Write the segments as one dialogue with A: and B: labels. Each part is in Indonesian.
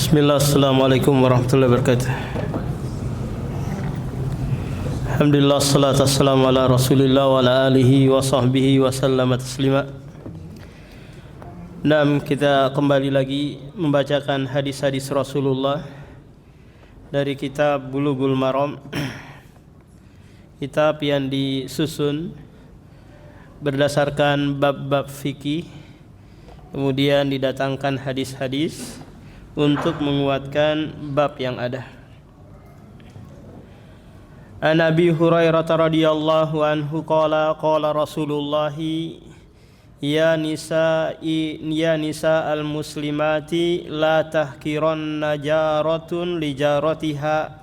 A: Bismillah, assalamualaikum warahmatullahi wabarakatuh. Alhamdulillah, salatu wassalamu ala rasulillah wa ala alihi wa sahbihi wa sallama taslima. Kita kembali lagi membacakan hadis-hadis Rasulullah dari kitab Bulughul Maram, kitab yang disusun berdasarkan bab-bab fikih, kemudian didatangkan hadis-hadis untuk menguatkan bab yang ada. An Abi Hurairah radhiyallahu anhu qala qala Rasulullah ya nisa al muslimati la tahkiranna jaratun li jaratiha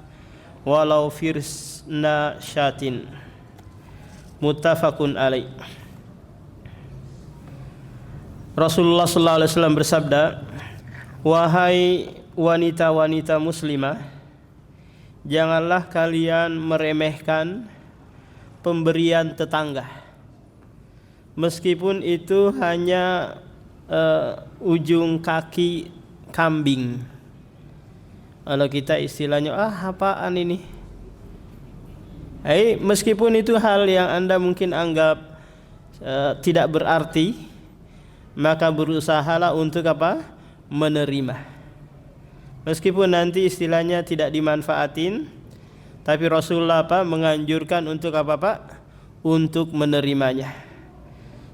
A: walau firsna syatin. Muttafaqun alaih. Rasulullah sallallahu alaihi wasallam bersabda, wahai wanita-wanita muslimah, janganlah kalian meremehkan pemberian tetangga, meskipun itu hanya ujung kaki kambing. Kalau kita istilahnya, apaan ini? Meskipun itu hal yang Anda mungkin anggap tidak berarti, maka berusahalah untuk menerima. Meskipun nanti istilahnya tidak dimanfaatin, tapi Rasulullah menganjurkan untuk untuk menerimanya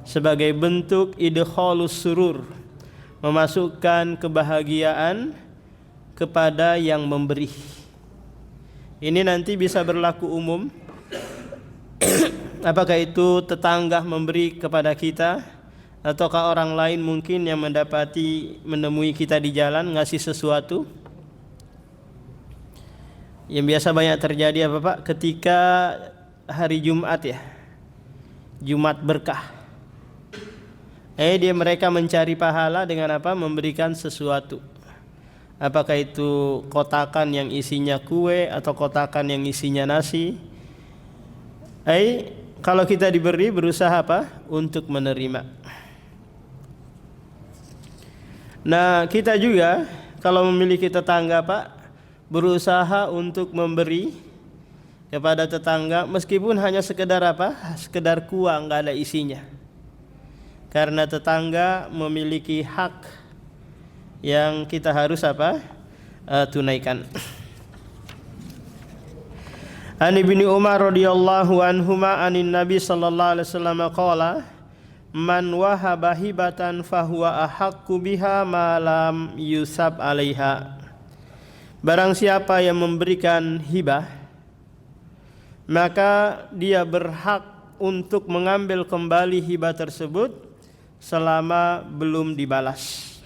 A: sebagai bentuk idkhalus surur, memasukkan kebahagiaan kepada yang memberi. Ini nanti bisa berlaku umum. Apakah itu tetangga memberi kepada kita, ataukah orang lain mungkin yang menemui kita di jalan ngasih sesuatu. Yang biasa banyak terjadi ketika hari Jumat ya, Jumat berkah. Mereka mencari pahala dengan memberikan sesuatu. Apakah itu kotakan yang isinya kue atau kotakan yang isinya nasi. Kalau kita diberi, berusaha untuk menerima. Nah, kita juga kalau memiliki tetangga berusaha untuk memberi kepada tetangga, meskipun hanya sekedar sekedar kuah, nggak ada isinya. Karena tetangga memiliki hak yang kita harus tunaikan. An Ibnu Umar radhiyallahu anhuma anin Nabi sallallahu alaihi wasallam qala man wahaba hibatan fahuwa ahaqqu biha ma lam yusab 'alaiha. Barang siapa yang memberikan hibah, maka dia berhak untuk mengambil kembali hibah tersebut selama belum dibalas.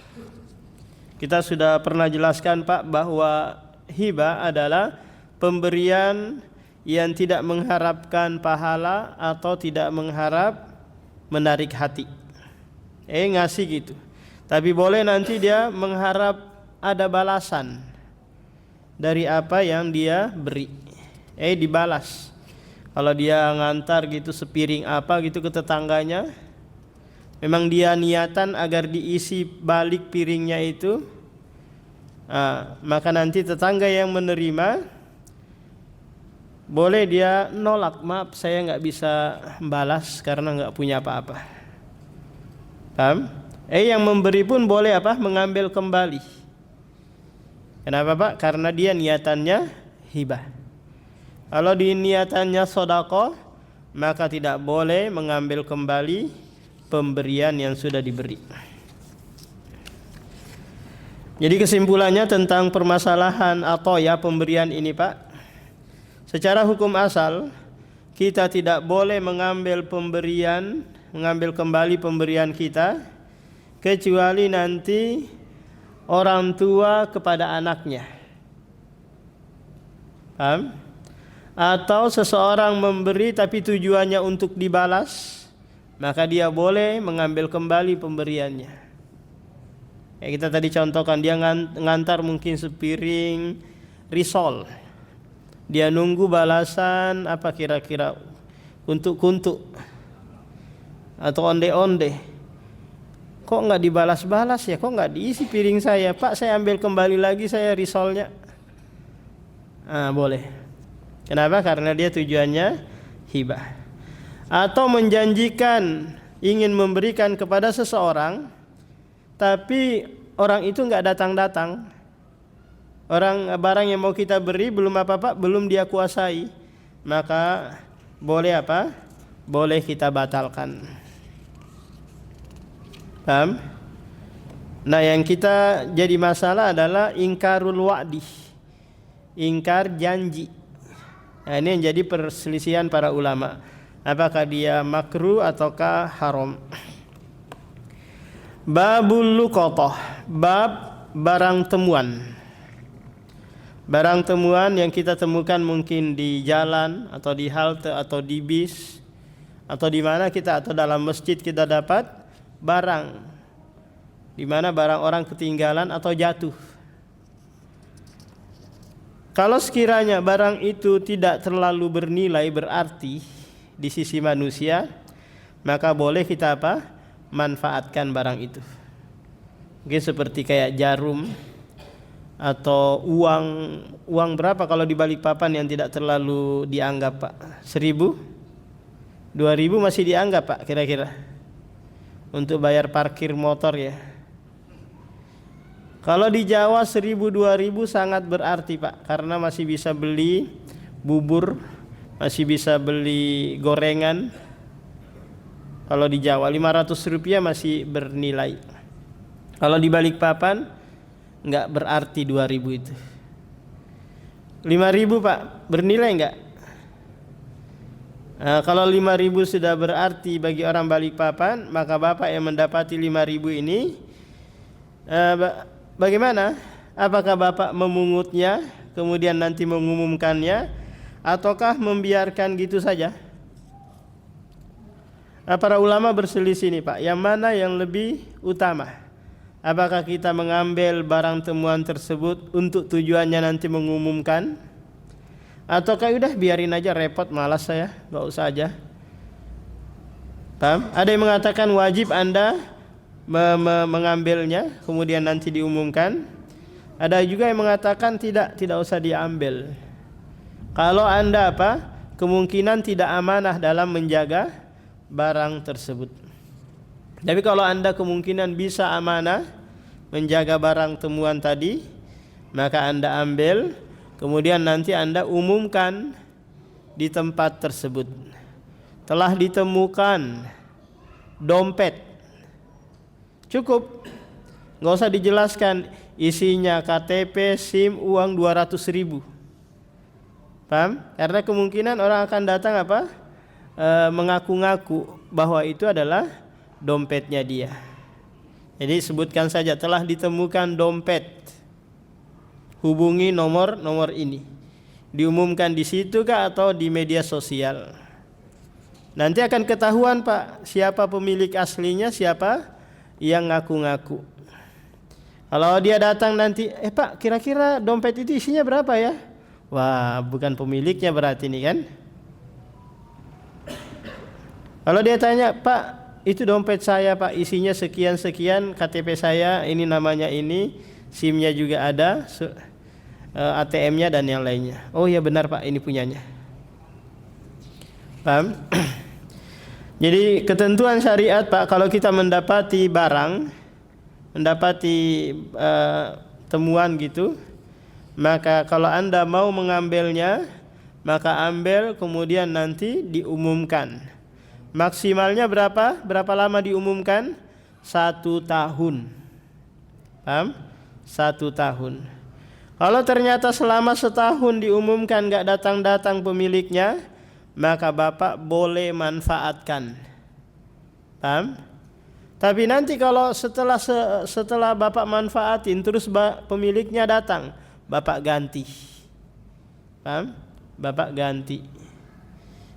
A: Kita sudah pernah jelaskan bahwa hibah adalah pemberian yang tidak mengharapkan pahala atau tidak mengharap menarik hati. Ngasih gitu. Tapi boleh nanti dia mengharap ada balasan dari apa yang dia beri. Dibalas. Kalau dia ngantar gitu sepiring gitu ke tetangganya, memang dia niatan agar diisi balik piringnya itu, maka nanti tetangga yang menerima boleh dia nolak, maaf saya nggak bisa balas karena nggak punya apa-apa. Paham? Yang memberi pun boleh mengambil kembali. Kenapa Karena dia niatannya hibah. Kalau di niatannya sedekah, maka tidak boleh mengambil kembali pemberian yang sudah diberi. Jadi kesimpulannya tentang permasalahan atau pemberian ini secara hukum asal kita tidak boleh mengambil kembali pemberian kita kecuali nanti orang tua kepada anaknya. Paham? Atau seseorang memberi tapi tujuannya untuk dibalas, maka dia boleh mengambil kembali pemberiannya. Kita tadi contohkan, dia ngantar mungkin sepiring risol. Dia nunggu balasan kira-kira kuntuk-kuntuk atau onde-onde. Kok kok nggak dibalas-balas ya, kok nggak diisi piring saya, Pak saya ambil kembali lagi saya risolnya. Boleh. Kenapa? Karena dia tujuannya hibah. Atau menjanjikan ingin memberikan kepada seseorang, tapi orang itu nggak datang-datang. Barang yang mau kita beri belum apa-apa, belum dia kuasai, maka boleh apa? Boleh kita batalkan. Paham? Nah, yang kita jadi masalah adalah ingkarul wa'di, ingkar janji. Nah, ini yang jadi perselisihan para ulama. Apakah dia makruh ataukah haram? Babul luqatah, bab barang temuan. Barang temuan yang kita temukan mungkin di jalan atau di halte atau di bis atau di mana kita, atau dalam masjid kita dapat barang di mana barang orang ketinggalan atau jatuh. Kalau sekiranya barang itu tidak terlalu bernilai berarti di sisi manusia, maka boleh kita apa? Manfaatkan barang itu. Mungkin seperti kayak jarum atau uang berapa kalau di Balikpapan yang tidak terlalu dianggap, Pak? 1.000? 2.000 masih dianggap, Pak, kira-kira untuk bayar parkir motor ya. Kalau di Jawa 1.000-2.000 sangat berarti, Pak, karena masih bisa beli bubur, masih bisa beli gorengan. Kalau di Jawa 500 rupiah masih bernilai. Kalau di Balikpapan enggak berarti 2.000 itu. 5.000, Pak, bernilai enggak? Nah, kalau 5.000 sudah berarti bagi orang Balikpapan, maka Bapak yang mendapati 5.000 ini bagaimana? Apakah Bapak memungutnya kemudian nanti mengumumkannya, ataukah membiarkan gitu saja? Para ulama berselisih nih, Pak, yang mana yang lebih utama? Apakah kita mengambil barang temuan tersebut untuk tujuannya nanti mengumumkan, ataukah udah biarin aja, repot, malas saya, nggak usah aja? Paham? Ada yang mengatakan wajib Anda mengambilnya kemudian nanti diumumkan. Ada juga yang mengatakan tidak usah diambil. Kalau Anda kemungkinan tidak amanah dalam menjaga barang tersebut. Tapi kalau Anda kemungkinan bisa amanah menjaga barang temuan tadi, maka Anda ambil, kemudian nanti Anda umumkan di tempat tersebut. Telah ditemukan dompet, cukup, nggak usah dijelaskan isinya KTP, SIM, uang 200.000. Paham? Karena kemungkinan orang akan datang mengaku-ngaku bahwa itu adalah dompetnya dia. Jadi sebutkan saja telah ditemukan dompet, hubungi nomor ini. Diumumkan di situ kah atau di media sosial? Nanti akan ketahuan, Pak, siapa pemilik aslinya, siapa yang ngaku-ngaku. Kalau dia datang nanti, Pak, kira-kira dompet itu isinya berapa ya? Wah, bukan pemiliknya berarti ini kan. Kalau dia tanya, Pak, itu dompet saya, Pak, isinya sekian-sekian, KTP saya, ini namanya ini, SIM-nya juga ada, ATM-nya dan yang lainnya. Oh ya benar, Pak, ini punyanya. Paham? Jadi ketentuan syariat, Pak, kalau kita mendapati barang, mendapati temuan gitu, maka kalau Anda mau mengambilnya, maka ambil kemudian nanti diumumkan. Maksimalnya berapa? Berapa lama diumumkan? 1 tahun. Paham? 1 tahun. Kalau ternyata selama setahun diumumkan gak datang-datang pemiliknya, maka Bapak boleh manfaatkan. Paham? Tapi nanti kalau setelah Bapak manfaatin terus pemiliknya datang, Bapak ganti. Paham? Bapak ganti.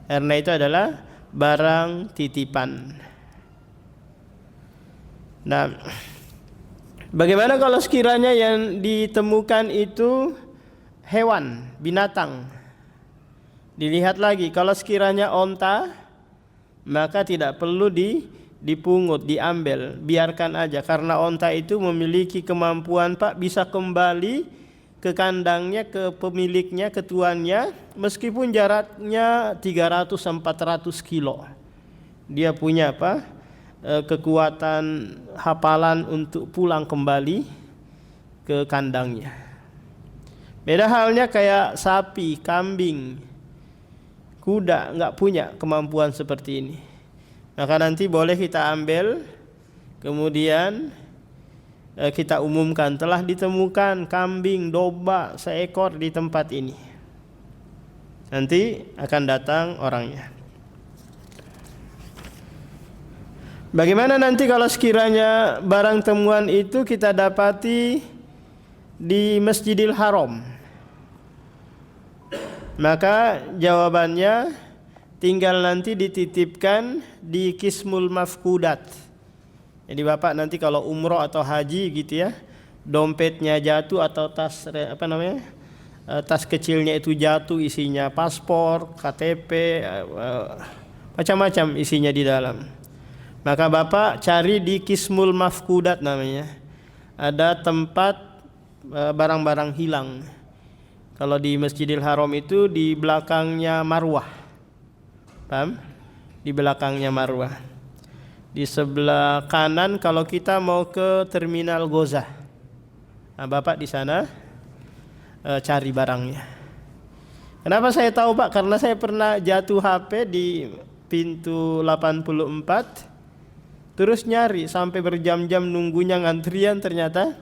A: Karena itu adalah barang titipan. Nah, bagaimana kalau sekiranya yang ditemukan itu hewan, binatang? Dilihat lagi, kalau sekiranya onta, maka tidak perlu dipungut, diambil, biarkan aja, karena onta itu memiliki kemampuan Pak bisa kembali ke kandangnya, ke pemiliknya, ke tuannya, meskipun jaraknya 300-400 kilo. Dia punya apa? Kekuatan hafalan untuk pulang kembali ke kandangnya. Beda halnya kayak sapi, kambing, kuda, nggak punya kemampuan seperti ini. Maka nanti boleh kita ambil, kemudian kita umumkan telah ditemukan kambing, domba seekor di tempat ini. Nanti akan datang orangnya. Bagaimana nanti kalau sekiranya barang temuan itu kita dapati di Masjidil Haram? Maka jawabannya tinggal nanti dititipkan di Qismul Mafkudat. Jadi Bapak nanti kalau umroh atau haji gitu ya, dompetnya jatuh atau tas tas kecilnya itu jatuh, isinya paspor, KTP, macam-macam isinya di dalam. Maka Bapak cari di Qismul Mafkudat namanya. Ada tempat barang-barang hilang. Kalau di Masjidil Haram itu di belakangnya Marwah. Paham? Di belakangnya Marwah. Di sebelah kanan kalau kita mau ke Terminal Gozah. Nah, Bapak di sana cari barangnya. Kenapa saya tahu Pak? Karena saya pernah jatuh HP di pintu 84. Terus nyari sampai berjam-jam nunggunya ngantrian, ternyata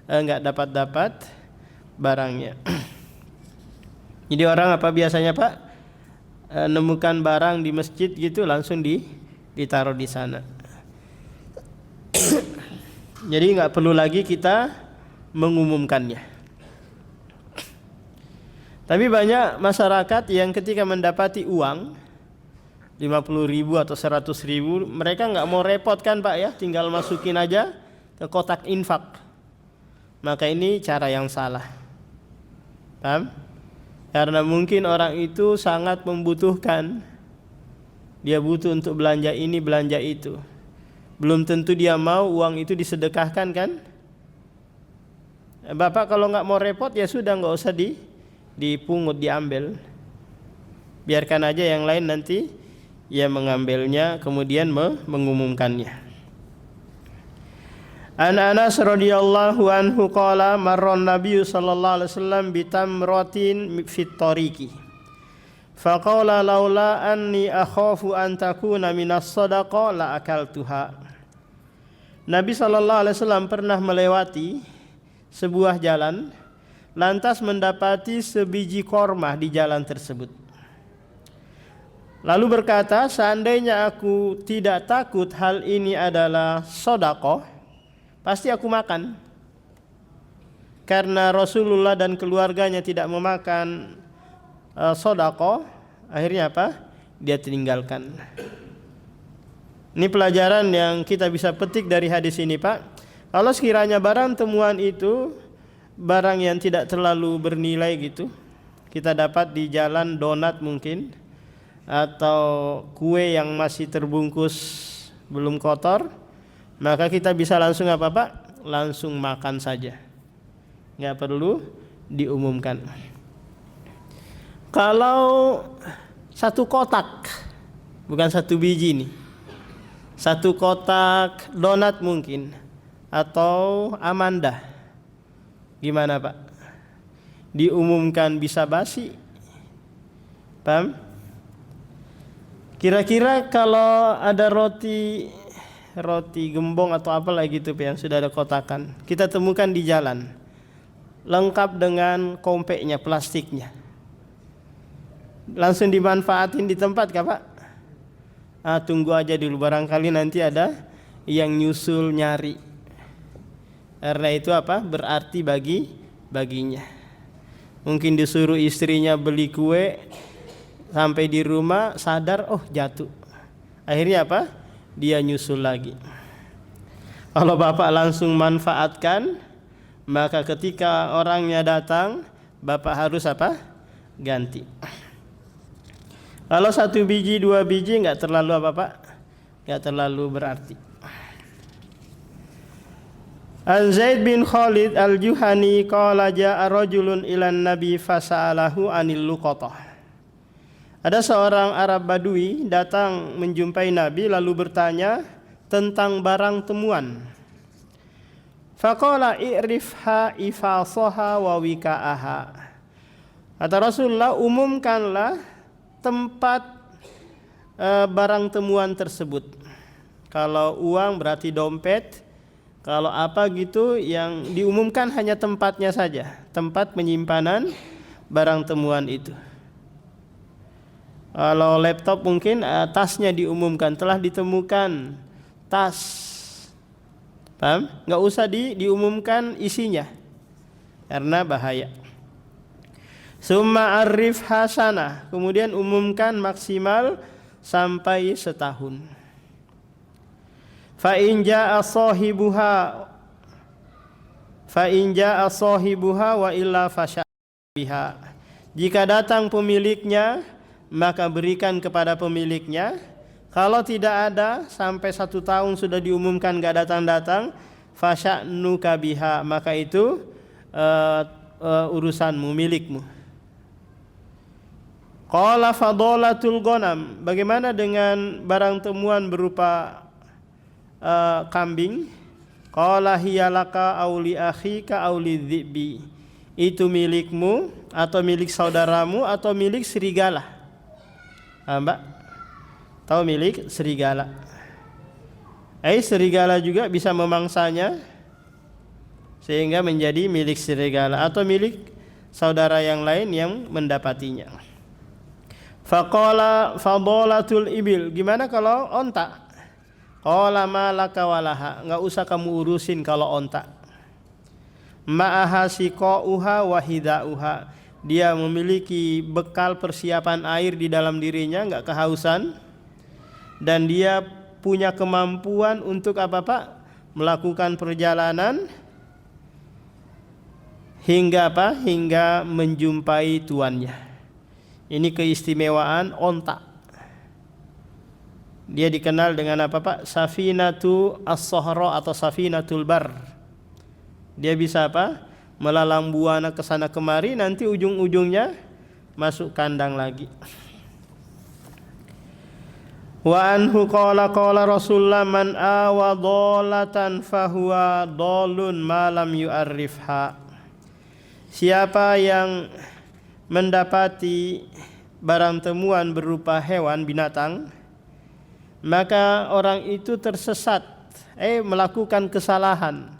A: enggak dapat barangnya. Jadi orang apa biasanya Pak? Nemukan barang di masjid gitu langsung ditaruh di sana. Jadi nggak perlu lagi kita mengumumkannya. Tapi banyak masyarakat yang ketika mendapati uang 50.000 atau 100.000, mereka nggak mau repot kan Pak ya, tinggal masukin aja ke kotak infak. Maka ini cara yang salah. Paham? Karena mungkin orang itu sangat membutuhkan. Dia butuh untuk belanja ini, belanja itu. Belum tentu dia mau uang itu disedekahkan kan? Bapak kalau nggak mau repot ya sudah, nggak usah dipungut, diambil. Biarkan aja yang lain nanti ia mengambilnya kemudian mengumumkannya. An Anas radhiyallahu anhu qala marra Nabi sallallahu alaihi wasallam bitamratin fit tariqi faqala laula anni akhafu an takuna minas shadaqa la akaltuha. Nabi sallallahu alaihi wasallam pernah melewati sebuah jalan, lantas mendapati sebiji korma di jalan tersebut. Lalu berkata, seandainya aku tidak takut hal ini adalah sedekah, pasti aku makan. Karena Rasulullah dan keluarganya tidak memakan sedekah, akhirnya apa? Dia tinggalkan. Ini pelajaran yang kita bisa petik dari hadis ini Pak. Kalau sekiranya barang temuan itu barang yang tidak terlalu bernilai gitu, kita dapat di jalan donat mungkin, atau kue yang masih terbungkus belum kotor, maka kita bisa langsung apa Pak? Langsung makan saja, nggak perlu diumumkan. Kalau satu kotak, bukan satu biji nih, satu kotak donat mungkin atau Amanda, gimana Pak? Diumumkan bisa basi, paham? Kira-kira kalau ada roti gembong atau apalah gitu yang sudah ada kotakan, kita temukan di jalan, lengkap dengan kompeknya, plastiknya, langsung dimanfaatin di tempat kah Pak? Tunggu aja dulu, barangkali nanti ada yang nyusul nyari. Karena itu apa? Berarti baginya. Mungkin disuruh istrinya beli kue, sampai di rumah sadar, oh jatuh. Akhirnya apa? Dia nyusul lagi. Kalau Bapak langsung manfaatkan, maka ketika orangnya datang, Bapak harus apa? Ganti. Kalau satu biji, dua biji nggak terlalu apa Pak? enggak terlalu berarti. An Zaid bin Khalid al-Juhani qala jaa rajulun ilan nabi fasa'alahu anil luqatah. Ada seorang Arab Badui datang menjumpai Nabi lalu bertanya tentang barang temuan. Faqala i'rifha ifasaha wa wika'aha. Kata Rasulullah, umumkanlah tempat barang temuan tersebut. Kalau uang berarti dompet, kalau apa gitu yang diumumkan hanya tempatnya saja, tempat penyimpanan barang temuan itu. Kalau laptop mungkin tasnya diumumkan, telah ditemukan tas. Paham? Nggak usah diumumkan isinya karena bahaya. Summa arif hasanah, kemudian umumkan maksimal sampai setahun. Fa in jaa sahibuha wa illa fasha biha. Jika datang pemiliknya, maka berikan kepada pemiliknya. Kalau tidak ada, sampai 1 tahun sudah diumumkan gak datang-datang, fasya'nuka biha, maka itu urusanmu, milikmu. Qala fadolatul ghanam, bagaimana dengan barang temuan berupa kambing? Qala hiya laka aw li akhika aw li dhibi, itu milikmu atau milik saudaramu atau milik serigala. Mbak tahu milik serigala? Serigala juga bisa memangsanya sehingga menjadi milik serigala atau milik saudara yang lain yang mendapatinya. Faqala fadolatul ibil, gimana kalau onta? Qala malaka walaha, enggak usah kamu urusin kalau onta. Ma'aha siqauha wa hidauha, dia memiliki bekal persiapan air di dalam dirinya, enggak kehausan, dan dia punya kemampuan untuk apa Pak? Melakukan perjalanan hingga apa? Hingga menjumpai tuannya. Ini keistimewaan onta. Dia dikenal dengan apa Pak? Safinatu as-sahra atau safinatul bar. Dia bisa apa? Melalang buana ke sana kemari, nanti ujung-ujungnya masuk kandang lagi. Wa anhu qala qala Rasulullah man awa dhalatan fahuwa dhalun ma lam yu'arrifha. Siapa yang mendapati barang temuan berupa hewan binatang, maka orang itu tersesat, melakukan kesalahan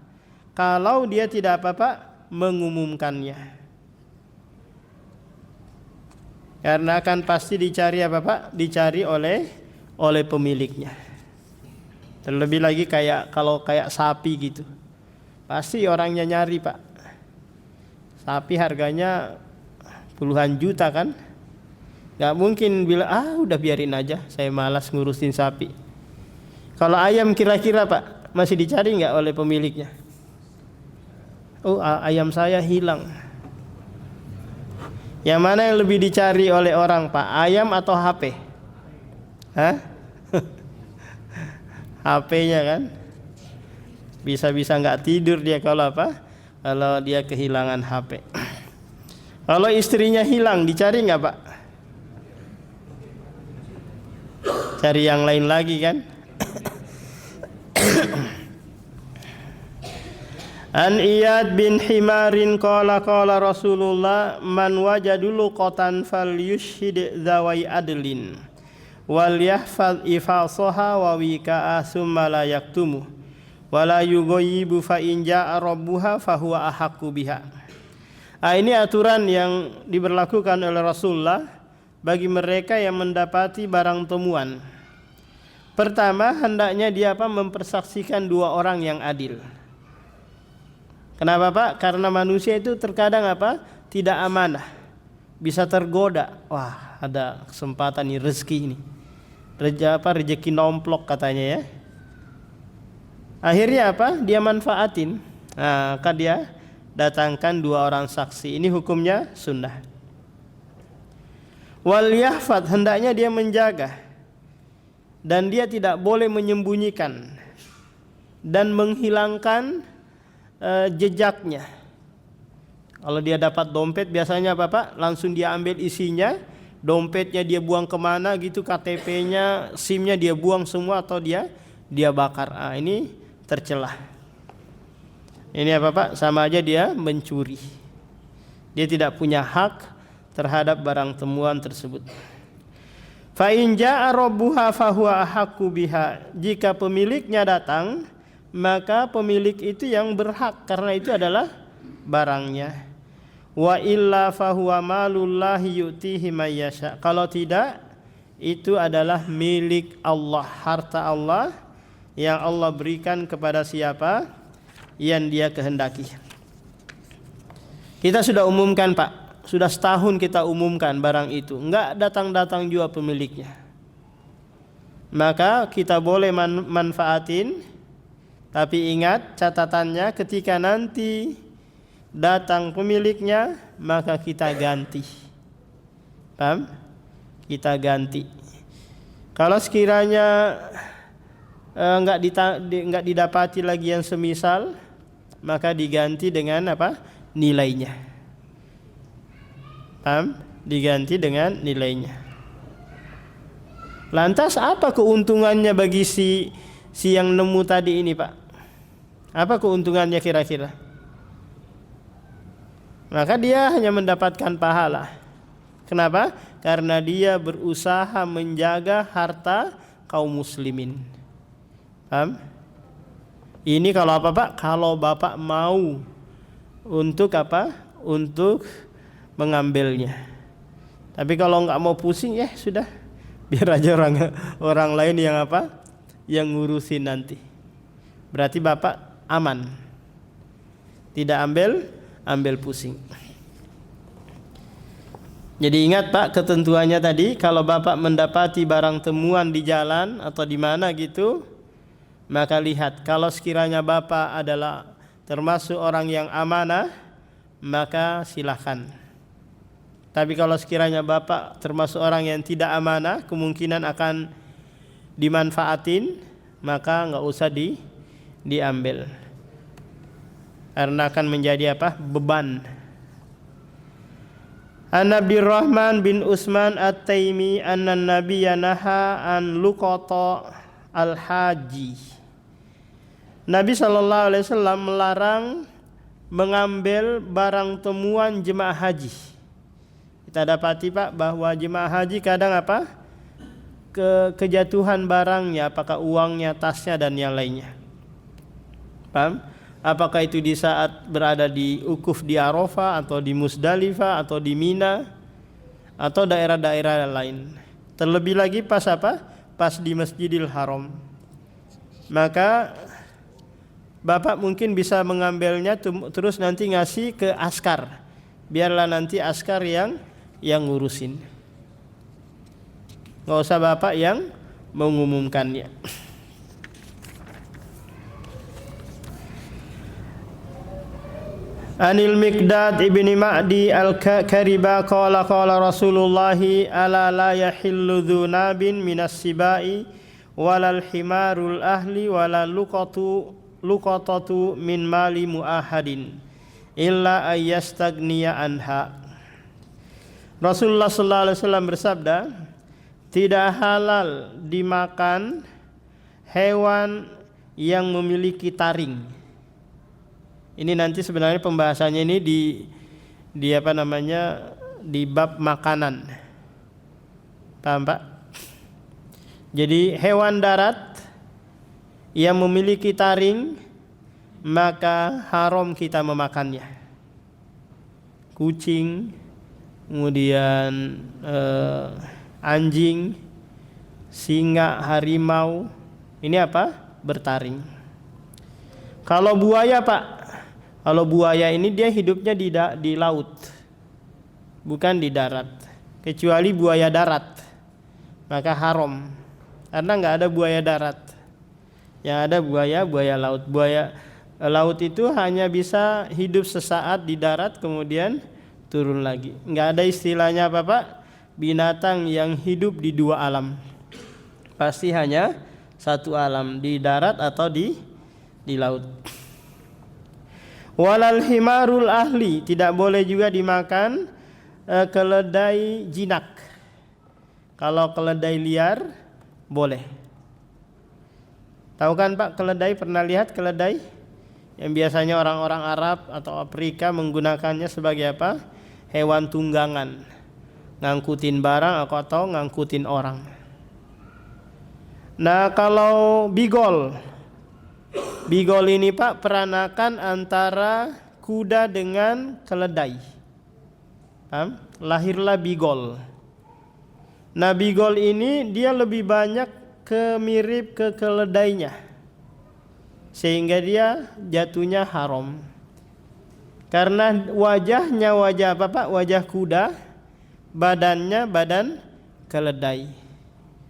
A: kalau dia tidak apa-apa mengumumkannya. Karena akan pasti dicari apa Pak? Dicari oleh pemiliknya. Terlebih lagi kalau kayak sapi gitu, pasti orangnya nyari Pak. Sapi harganya puluhan juta kan? Gak mungkin bilang udah biarin aja, saya malas ngurusin sapi. Kalau ayam kira-kira Pak masih dicari nggak oleh pemiliknya? Ayam saya hilang. Yang mana yang lebih dicari oleh orang Pak, ayam atau HP? HP-nya kan? Bisa-bisa nggak tidur dia kalau apa? Kalau dia kehilangan HP. Kalau istrinya hilang, dicari nggak Pak? Cari yang lain lagi kan? An Iyad bin Himarin qala qala Rasulullah man wajadul qatan falyushhid zawai adlin wal yahfaz ifasaha wa wika'a summa la yaktumu wala yughayyibu fa in ja'a rabbuha fahuwa ahaqqu biha. Ini aturan yang diberlakukan oleh Rasulullah bagi mereka yang mendapati barang temuan. Pertama, hendaknya dia mempersaksikan 2 orang yang adil. Kenapa Pak? Karena manusia itu terkadang tidak amanah, bisa tergoda. Wah, ada kesempatan nih, rezeki ini. Rezeki nomplok katanya ya. Akhirnya dia manfaatin. Maka dia datangkan 2 orang saksi. Ini hukumnya sunnah. Wal yahfad, hendaknya dia menjaga. dan dia tidak boleh menyembunyikan dan menghilangkan jejaknya. Kalau dia dapat dompet biasanya Bapak langsung dia ambil isinya, dompetnya dia buang kemana gitu, KTP-nya, SIM-nya dia buang semua atau dia bakar. Ini tercelah. Ini apa Pak? Sama aja dia mencuri. Dia tidak punya hak terhadap barang temuan tersebut. Fa in jaa rabbuha fahuwa ahaqqu biha. Jika pemiliknya datang, maka pemilik itu yang berhak karena itu adalah barangnya. Wa illa fahuwa malullahi yu'tihi may yasha. Kalau tidak, itu adalah milik Allah, harta Allah yang Allah berikan kepada siapa yang dia kehendaki. Kita sudah umumkan Pak, sudah setahun kita umumkan barang itu, enggak datang-datang juga pemiliknya. Maka kita boleh manfaatin, tapi ingat catatannya ketika nanti datang pemiliknya maka kita ganti. Paham? Kita ganti. Kalau sekiranya enggak didapati lagi yang semisal, maka diganti dengan apa? Nilainya. Diganti dengan nilainya. Lantas apa keuntungannya bagi si yang nemu tadi ini Pak? Apa keuntungannya kira-kira? Maka dia hanya mendapatkan pahala. Kenapa? Karena dia berusaha menjaga harta kaum muslimin. Paham? Ini kalau apa Pak? Kalau Bapak mau untuk apa? Untuk mengambilnya. Tapi kalau nggak mau pusing ya sudah, biar aja orang lain yang apa, yang ngurusin nanti. Berarti Bapak aman, tidak ambil pusing. Jadi ingat Pak ketentuannya tadi, kalau Bapak mendapati barang temuan di jalan atau di mana gitu, maka lihat kalau sekiranya Bapak adalah termasuk orang yang amanah, maka silakan. Tapi kalau sekiranya Bapak termasuk orang yang tidak amanah, kemungkinan akan dimanfaatin, maka enggak usah diambil. Karena akan menjadi apa? Beban. An Abdurrahman bin Utsman At-Taimi anna Nabiyya naha an luqata al-haji. Nabi sallallahu alaihi wasallam melarang mengambil barang temuan jemaah haji. Kita dapati Pak bahwa jemaah haji kadang apa? Kejatuhan barangnya, apakah uangnya, tasnya dan yang lainnya. Paham? Apakah itu di saat berada di Ukuf di Arafah atau di Musdalifah atau di Mina atau daerah-daerah lain. Terlebih lagi pas apa? Pas di Masjidil Haram. Maka Bapak mungkin bisa mengambilnya terus nanti ngasih ke askar. Biarlah nanti askar yang ngurusin. Nggak usah Bapak yang mengumumkannya. Anil Miqdad ibni Ma'di al-Kariba qala Rasulullah ala la yahillu dzunabin minas sibai walal himarul ahli walal luqatatu min mali muahadin illa ayyastagniya anha. Rasulullah sallallahu alaihi wasallam bersabda, tidak halal dimakan hewan yang memiliki taring. Ini nanti sebenarnya pembahasannya ini di apa namanya? Di bab makanan. Paham Pak? Jadi hewan darat yang memiliki taring maka haram kita memakannya. Kucing, kemudian anjing, singa, harimau, ini apa? Bertaring. Kalau buaya Pak, kalau buaya ini dia hidupnya di laut, bukan di darat. Kecuali buaya darat, maka haram. Karena nggak ada buaya darat, yang ada buaya laut. Buaya laut itu hanya bisa hidup sesaat di darat kemudian turun lagi. Nggak ada istilahnya apa Pak? Binatang yang hidup di dua alam. Pasti hanya satu alam, di darat atau di laut. Walal himarul ahli, tidak boleh juga dimakan keledai jinak. Kalau keledai liar boleh. Tahu kan Pak, keledai, pernah lihat keledai? Yang biasanya orang-orang Arab atau Afrika menggunakannya sebagai apa? Hewan tunggangan, ngangkutin barang atau ngangkutin orang. Nah kalau bigol ini Pak peranakan antara kuda dengan keledai. Paham? Lahirlah bigol. Nah bigol ini dia lebih banyak mirip ke keledainya, sehingga dia jatuhnya haram. Karena wajahnya wajah apa Pak? Wajah kuda, badannya badan keledai.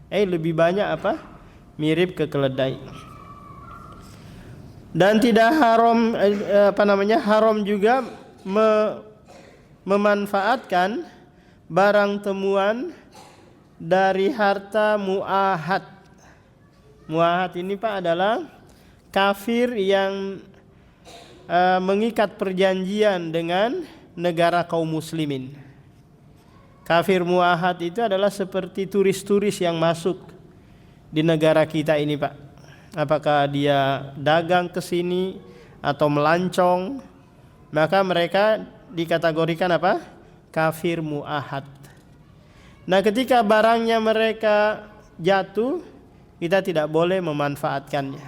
A: Lebih banyak apa? Mirip ke keledai. Dan tidak haram haram juga memanfaatkan barang temuan dari harta mu'ahad. Mu'ahad ini Pak adalah kafir yang mengikat perjanjian dengan negara kaum muslimin. Kafir mu'ahad itu adalah seperti turis-turis yang masuk di negara kita ini Pak. Apakah dia dagang ke sini atau melancong, maka mereka dikategorikan apa? Kafir mu'ahad. Nah ketika barangnya mereka jatuh, kita tidak boleh memanfaatkannya,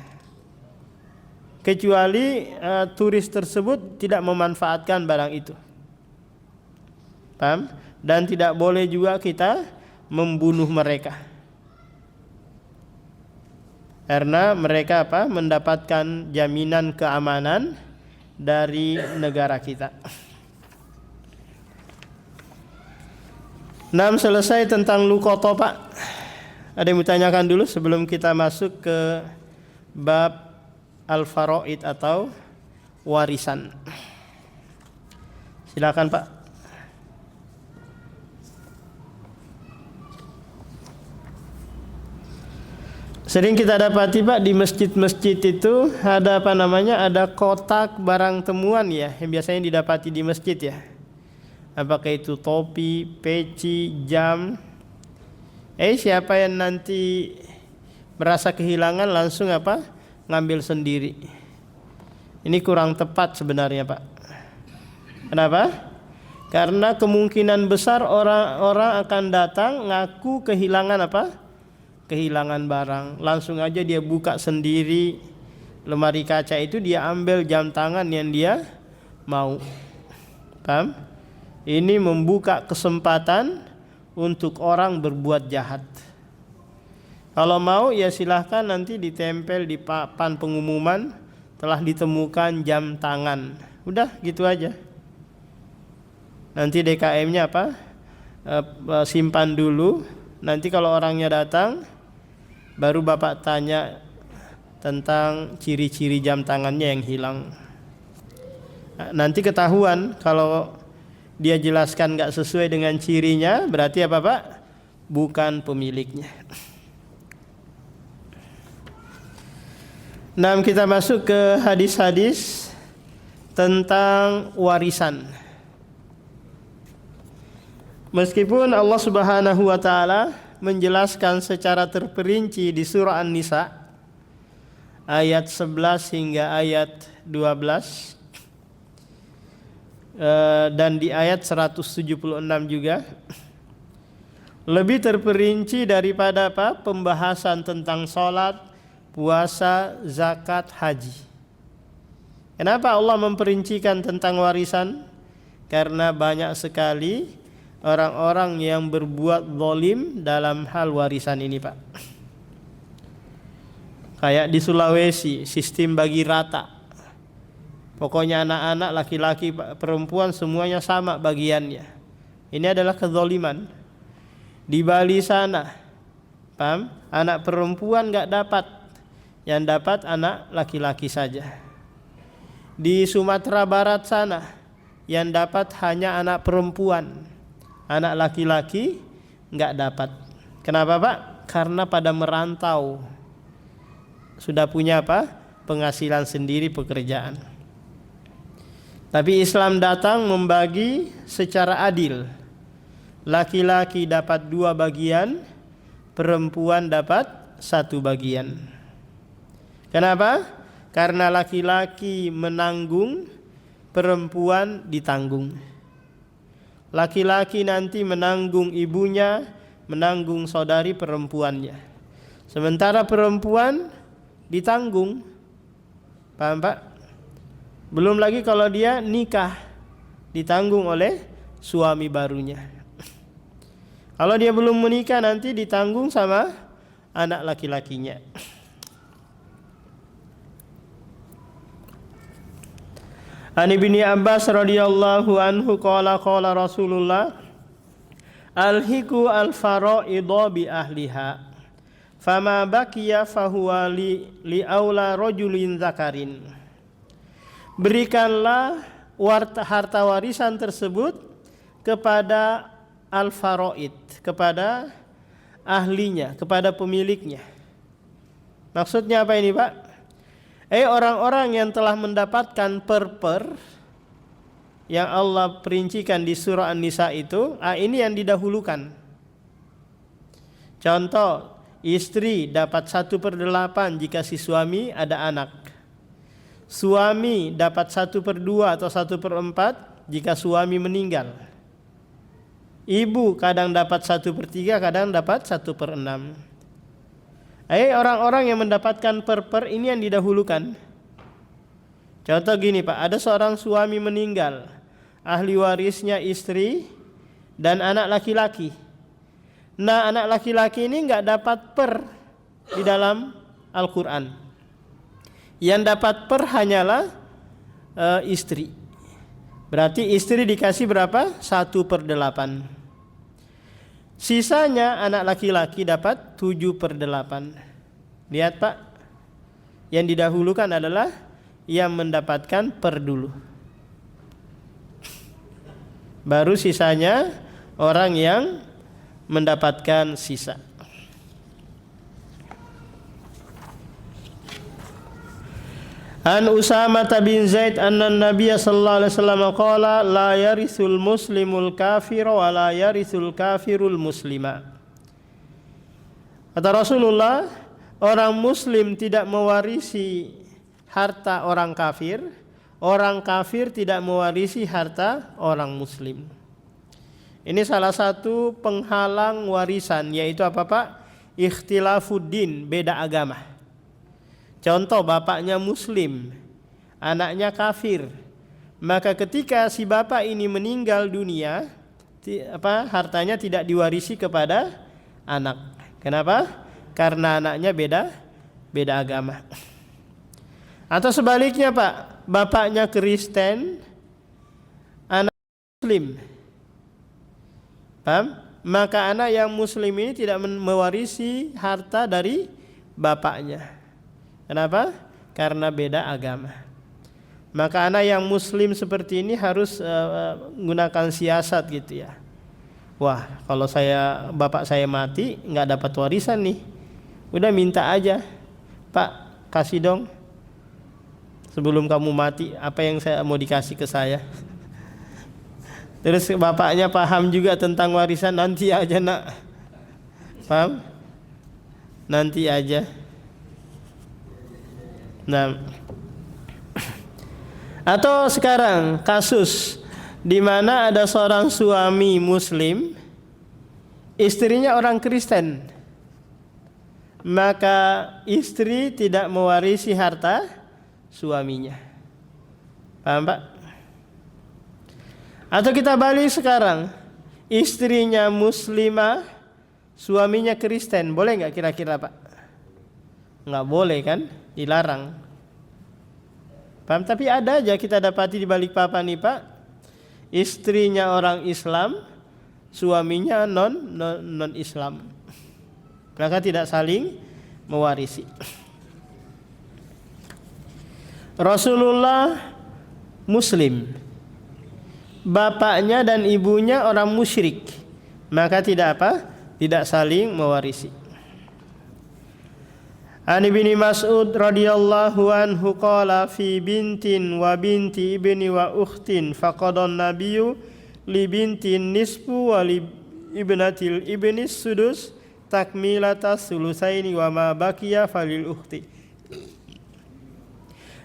A: kecuali turis tersebut tidak memanfaatkan barang itu. Paham? Dan tidak boleh juga kita membunuh mereka, karena mereka apa? Mendapatkan jaminan keamanan dari negara kita. Selesai tentang luqata Pak. Ada yang ditanyakan dulu sebelum kita masuk ke bab al-faraid atau warisan. Silakan Pak. Sering kita dapati Pak di masjid-masjid itu ada ada kotak barang temuan ya, yang biasanya didapati di masjid ya. Apakah itu topi, peci, jam? Siapa yang nanti merasa kehilangan langsung ngambil sendiri. Ini kurang tepat sebenarnya Pak. Kenapa? Karena kemungkinan besar orang-orang akan datang ngaku kehilangan kehilangan barang. Langsung aja dia buka sendiri lemari kaca itu, dia ambil jam tangan yang dia mau. Paham? Ini membuka kesempatan untuk orang berbuat jahat. Kalau mau ya silahkan nanti ditempel di papan pengumuman telah ditemukan jam tangan. Udah gitu aja. Nanti DKM-nya simpan dulu. Nanti kalau orangnya datang, baru Bapak tanya tentang ciri-ciri jam tangannya yang hilang. Nanti ketahuan kalau dia jelaskan gak sesuai dengan cirinya, berarti apa Pak? Bukan pemiliknya. Nah, kita masuk ke hadis-hadis tentang warisan. Meskipun Allah Subhanahu wa taala menjelaskan secara terperinci di surah An-Nisa ayat 11 hingga ayat 12 dan di ayat 176 juga lebih terperinci daripada pembahasan tentang sholat, puasa, zakat, haji. Kenapa Allah memperincikan tentang warisan? Karena banyak sekali orang-orang yang berbuat zalim dalam hal warisan ini Pak. Kayak di Sulawesi, sistem bagi rata. Pokoknya anak-anak, laki-laki, perempuan semuanya sama bagiannya. Ini adalah kezaliman. Di Bali sana, paham? Anak perempuan gak dapat, yang dapat anak laki-laki saja. Di Sumatera Barat sana, yang dapat hanya anak perempuan, anak laki-laki gak dapat. Kenapa Pak? karena pada merantau, sudah punya apa? Penghasilan sendiri, pekerjaan. Tapi Islam datang membagi secara adil. Laki-laki dapat 2 bagian, perempuan dapat 1 bagian. Kenapa? Karena laki-laki menanggung, perempuan ditanggung. Laki-laki nanti menanggung ibunya, menanggung saudari perempuannya. Sementara perempuan ditanggung. Paham Pak? Belum lagi kalau dia nikah, ditanggung oleh suami barunya. Kalau dia belum menikah nanti ditanggung sama anak laki-lakinya. An Ibni Abbas radhiyallahu anhu qala Rasulullah alhiku al-fara'idha bi ahliha fama baqiya fahuwa li aula rajulin zakarin. Berikanlah harta warisan tersebut kepada al-fara'id, kepada ahlinya, kepada pemiliknya. Maksudnya apa ini Pak? Orang-orang yang telah mendapatkan per yang Allah perincikan di surah An-Nisa itu, ini yang didahulukan. Contoh, istri dapat 1/8 jika si suami ada anak. Suami dapat 1/2 atau 1/4 jika suami meninggal. Ibu kadang dapat 1/3, kadang dapat 1/6. Orang-orang yang mendapatkan per ini yang didahulukan. Contoh gini Pak, ada seorang suami meninggal, ahli warisnya istri dan anak laki-laki. Nah, anak laki-laki ini nggak dapat per di dalam Al-Quran. Yang dapat per hanyalah istri. Berarti istri dikasih berapa? 1/8. Sisanya anak laki-laki dapat 7/8. Lihat Pak, yang didahulukan adalah yang mendapatkan per dulu. Baru sisanya orang yang mendapatkan sisa. An Usamah bin Zaid anna Nabiy sallallahu alaihi wasallam qala la yarisul muslimul kafir wa la yarisul kafirul muslima. Kata Rasulullah, orang muslim tidak mewarisi harta orang kafir tidak mewarisi harta orang muslim. Ini salah satu penghalang warisan, yaitu apa Pak? Ikhtilafuddin, beda agama. Contoh, bapaknya muslim, anaknya kafir. Maka ketika si bapak ini meninggal dunia, hartanya tidak diwarisi kepada anak. Kenapa? Karena anaknya beda agama. Atau sebaliknya Pak, bapaknya Kristen, anak muslim. Paham? Maka anak yang muslim ini tidak mewarisi harta dari bapaknya. Kenapa? Karena beda agama. Maka anak yang muslim seperti ini harus menggunakan siasat gitu ya. Wah, kalau bapak saya mati nggak dapat warisan nih, udah minta aja, Pak kasih dong. Sebelum kamu mati, apa yang saya mau dikasih ke saya? Terus bapaknya paham juga tentang warisan, nanti aja nak. Paham? Nanti aja. Nah, atau sekarang kasus di mana ada seorang suami muslim, istrinya orang Kristen, maka istri tidak mewarisi harta suaminya. Paham Pak? Atau kita balik sekarang, istrinya muslimah, suaminya Kristen, boleh nggak kira-kira Pak? Nggak boleh kan? Dilarang. Paham? Tapi ada aja kita dapati di balik papan nih Pak, istrinya orang Islam, suaminya non Islam, maka tidak saling mewarisi. Rasulullah muslim, bapaknya dan ibunya orang musyrik, maka tidak saling mewarisi. An Ibni Mas'ud radhiyallahu anhu qala fi bintin wa binti ibni wa ukhtin faqadan nabiyyu li bintin nisfu wa li ibnatil ibni sudus takmilata sulusaini wa ma baqiya falil ukhti.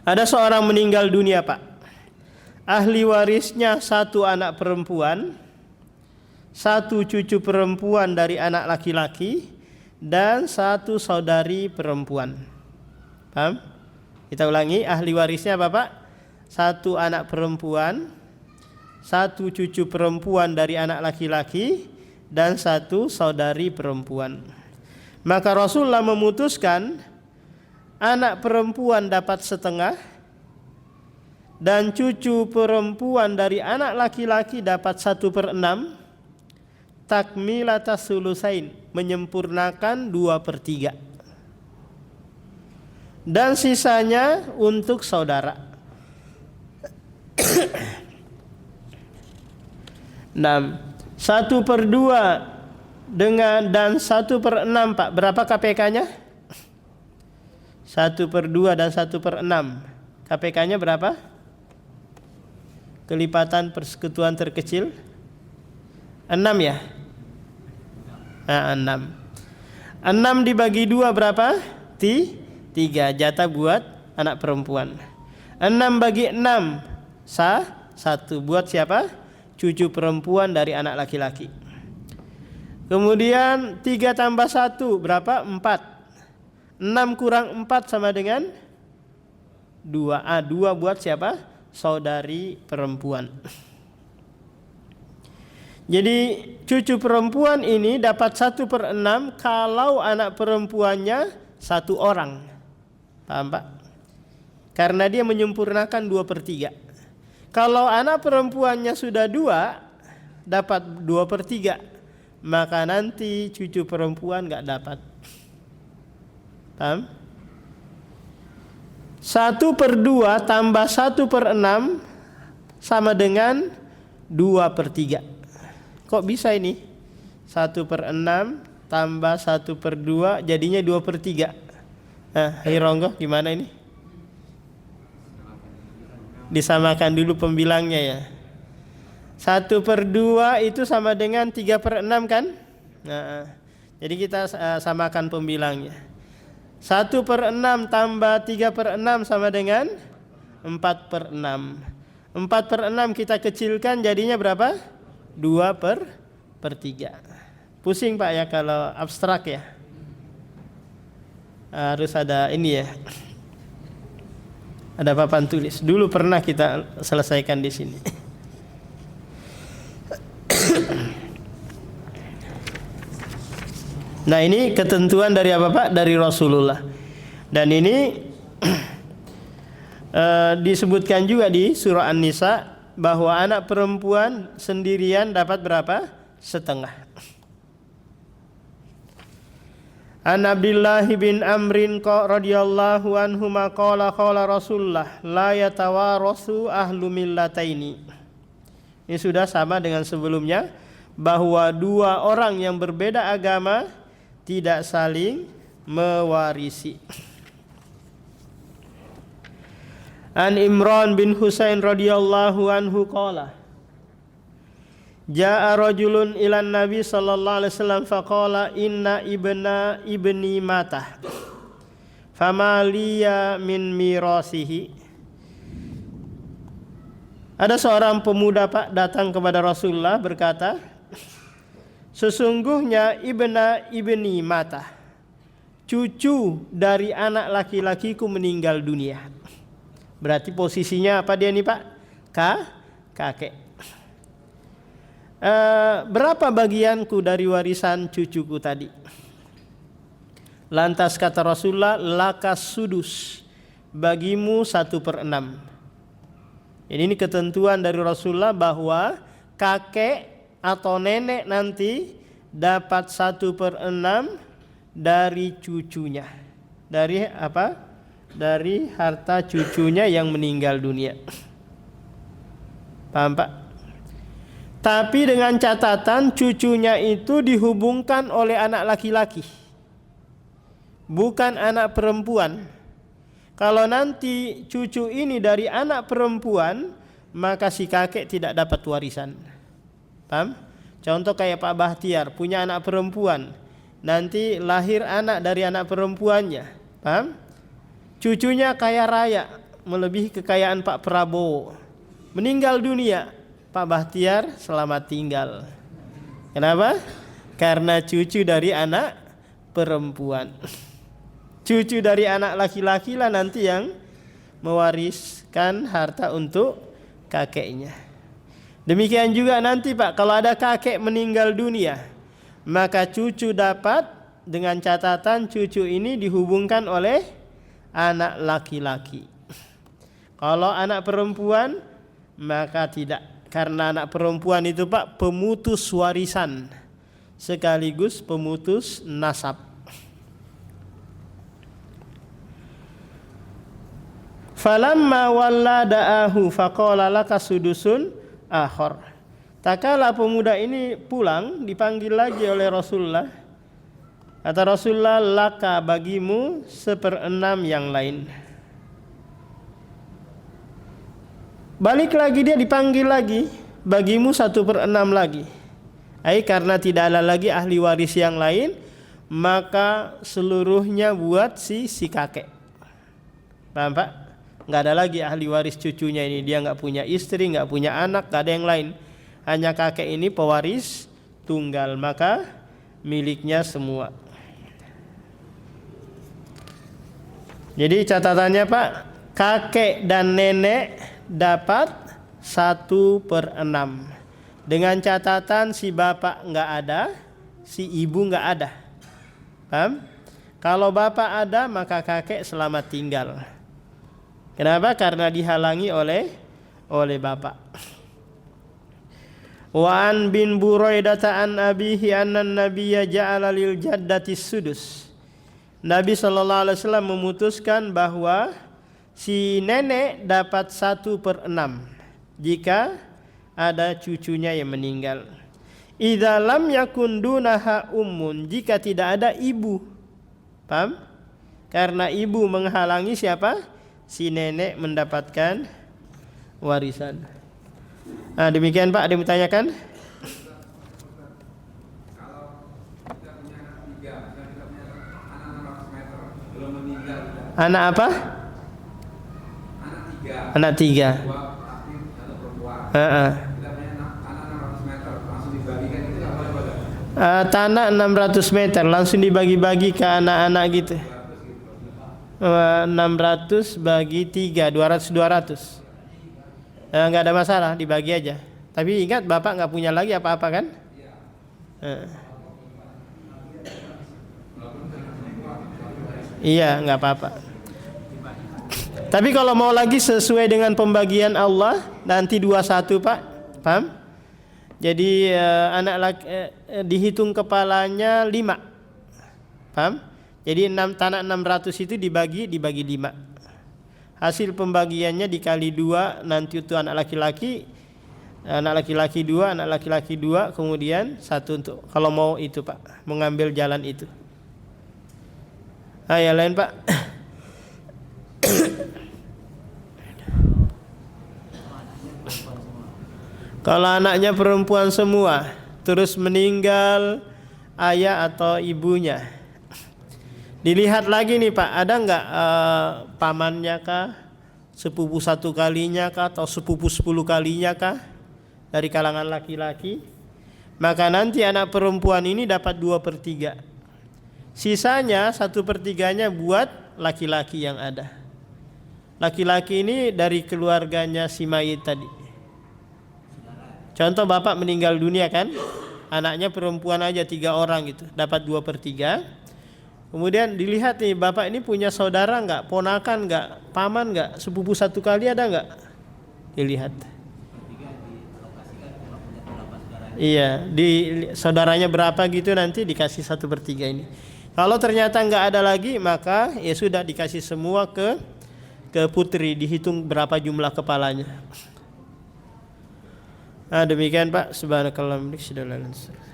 A: Ada seorang meninggal dunia, Pak. Ahli warisnya satu anak perempuan, satu cucu perempuan dari anak laki-laki, dan satu saudari perempuan. Paham? Kita ulangi, ahli warisnya Bapak, satu anak perempuan, satu cucu perempuan dari anak laki-laki, dan satu saudari perempuan. Maka Rasulullah memutuskan anak perempuan dapat setengah dan cucu perempuan dari anak laki-laki dapat 1/6, takmilata sulusain, menyempurnakan 2/3, dan sisanya untuk saudara. 6. 1/2 dengan dan 1/6, Pak. Berapa KPK-nya? 1/2 dan 1/6. KPK-nya berapa? Kelipatan persekutuan terkecil 6 ya? 6. 6 dibagi 2 berapa? 3. Jatah buat anak perempuan. 6 bagi 6 1. Buat siapa? Cucu perempuan dari anak laki-laki. Kemudian 3 tambah 1 berapa? 4. 6 kurang 4 sama dengan 2. 2 buat siapa? Saudari perempuan. Jadi cucu perempuan ini dapat 1/6 kalau anak perempuannya 1 orang. Paham, Pak? Karena dia menyempurnakan 2/3. Kalau anak perempuannya sudah 2, dapat 2/3, maka nanti cucu perempuan gak dapat. Paham? 1/2 tambah 1/6 sama dengan 2/3. Kok bisa ini? 1/6 tambah 1/2 jadinya 2/3. Nah, Hironggo gimana ini? Disamakan dulu pembilangnya ya. 1/2 itu sama dengan 3/6 kan? Nah, jadi kita samakan pembilangnya. 1/6 tambah 3/6 sama dengan 4/6. 4/6 kita kecilkan jadinya berapa? 2/3. Pusing Pak ya kalau abstrak ya. Harus ada ini ya. Ada papan tulis. Dulu pernah kita selesaikan di sini. Nah, ini ketentuan dari apa, Pak? Dari Rasulullah. Dan ini disebutkan juga di surah An-Nisa bahwa anak perempuan sendirian dapat berapa? 1/2. An Abdullah bin Amrin radhiyallahu anhu qala qala Rasulullah la yatawarasu ahlu millataini. Ini sudah sama dengan sebelumnya bahwa 2 orang yang berbeda agama tidak saling mewarisi. An Imran bin Husain radhiyallahu anhu qala Ja'a rajulun ilan Nabi sallallahu alaihi wasallam faqala inna ibni mata fama liya min mirasihi. Ada seorang pemuda, Pak, datang kepada Rasulullah berkata, sesungguhnya ibni mata, cucu dari anak laki-lakiku meninggal dunia. Berarti posisinya apa dia nih, Pak? Kakek. Berapa bagianku dari warisan cucuku tadi? Lantas kata Rasulullah, lakas sudus, bagimu 1/6. Ini ketentuan dari Rasulullah bahwa kakek atau nenek nanti dapat 1/6 dari cucunya. Dari apa? Dari harta cucunya yang meninggal dunia. Paham, Pak? Tapi dengan catatan cucunya itu dihubungkan oleh anak laki-laki. bukan anak perempuan. Kalau nanti cucu ini dari anak perempuan, maka si kakek tidak dapat warisan. Paham? Contoh kayak Pak Bahtiar punya anak perempuan, nanti lahir anak dari anak perempuannya, paham? Cucunya kaya raya, melebihi kekayaan Pak Prabowo. Meninggal dunia, Pak Bahtiar selamat tinggal. Kenapa? Karena cucu dari anak perempuan. Cucu dari anak laki-laki lah nanti yang mewariskan harta untuk kakeknya. Demikian juga nanti Pak, kalau ada kakek meninggal dunia, maka cucu dapat dengan catatan cucu ini dihubungkan oleh anak laki-laki. Kalau anak perempuan, maka tidak. Karena anak perempuan itu Pak pemutus warisan sekaligus pemutus nasab. Falamma wallada'ahu faqala laka sudusun akhar. Tak kala pemuda ini pulang, dipanggil lagi oleh Rasulullah. Kata Rasulullah, laka bagimu 1/6 yang lain. Balik lagi dia dipanggil lagi, bagimu 1/6 lagi. Karena tidak ada lagi ahli waris yang lain, maka seluruhnya buat si kakek. Paham Pak? Nggak ada lagi ahli waris cucunya ini. Dia nggak punya istri, nggak punya anak, nggak ada yang lain. Hanya kakek ini pewaris tunggal, maka miliknya semua. Jadi catatannya Pak, kakek dan nenek dapat 1/6. Dengan catatan si bapak nggak ada, si ibu nggak ada. Paham? Kalau bapak ada, maka kakek selamat tinggal. Kenapa? Karena dihalangi oleh bapak. Wa an bin Buraidah an abihi anna nabiyya ja'ala lil jaddati sudus. Nabi sallallahu alaihi wasallam memutuskan bahwa si nenek dapat 1/6 jika ada cucunya yang meninggal. Idza lam yakun dunaha ummun, jika tidak ada ibu. Paham? Karena ibu menghalangi siapa? Si nenek mendapatkan warisan. Nah, demikian Pak, ada yang bertanyakan? Anak apa? Anak tiga. Tanah 600 meter langsung dibagi-bagi ke anak-anak gitu. 600 bagi 3, 200. Nggak ada masalah, dibagi aja. Tapi ingat bapak nggak punya lagi apa-apa kan? Iya, nggak apa-apa. Tapi kalau mau lagi sesuai dengan pembagian Allah, nanti 21 Pak, paham? Jadi anak laki dihitung kepalanya 5, paham? Jadi tanah 600 itu dibagi 5. Hasil pembagiannya dikali 2, nanti itu anak laki-laki 2, anak laki-laki 2, kemudian 1 untuk kalau mau itu Pak, mengambil jalan itu. Yang lain Pak. Kalau anaknya perempuan semua, terus meninggal ayah atau ibunya, dilihat lagi nih Pak, ada nggak pamannya kah, sepupu 1 kalinya kah, atau sepupu 10 kalinya kah dari kalangan laki-laki. Maka nanti anak perempuan ini dapat 2/3. Sisanya 1/3-nya buat laki-laki yang ada. Laki-laki ini dari keluarganya si mayit tadi. Contoh bapak meninggal dunia kan, anaknya perempuan aja 3 orang gitu, dapat 2/3. Kemudian dilihat nih, bapak ini punya saudara nggak, ponakan nggak, paman nggak, sepupu 1 kali ada nggak? Dilihat. Iya, di saudaranya berapa gitu nanti dikasih 1/3 ini. Kalau ternyata nggak ada lagi, maka ya sudah dikasih semua ke putri, dihitung berapa jumlah kepalanya. Demikian Pak. Subhanakallahumma wa bihamdika.